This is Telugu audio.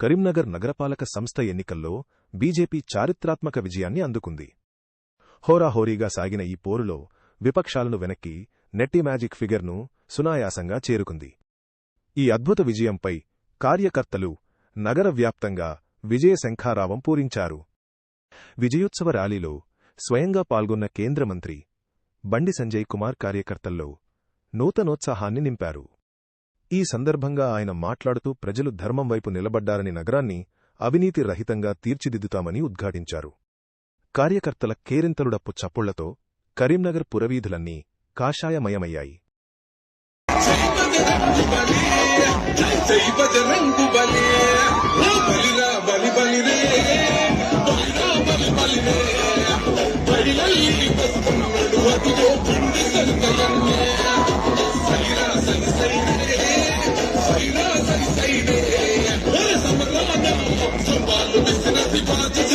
కరీంనగర్ నగరపాలక సంస్థ ఎన్నికల్లో బీజేపీ చారిత్రాత్మక విజయాన్ని అందుకుంది. హోరాహోరీగా సాగిన ఈ పోరులో విపక్షాలను వెనక్కి నెట్టి మ్యాజిక్ ఫిగర్ను సునాయాసంగా చేరుకుంది. ఈ అద్భుత విజయంపై కార్యకర్తలు నగర వ్యాప్తంగా విజయశంఖారావం పూరించారు. విజయోత్సవ ర్యాలీలో స్వయంగా పాల్గొన్న కేంద్ర మంత్రి బండి సంజయ్ కుమార్ కార్యకర్తల్లో నూతనోత్సాహాన్ని నింపారు. ఈ సందర్భంగా ఆయన మాట్లాడుతూ ప్రజలు ధర్మం వైపు నిలబడ్డారని, నగరాన్ని అవినీతి రహితంగా తీర్చిదిద్దుతామని ఉద్ఘాటించారు. కార్యకర్తల కేరింతలుడప్పు చప్పుళ్లతో కరీంనగర్ పురవీధులన్నీ కాషాయమయమయ్యాయి. Somebody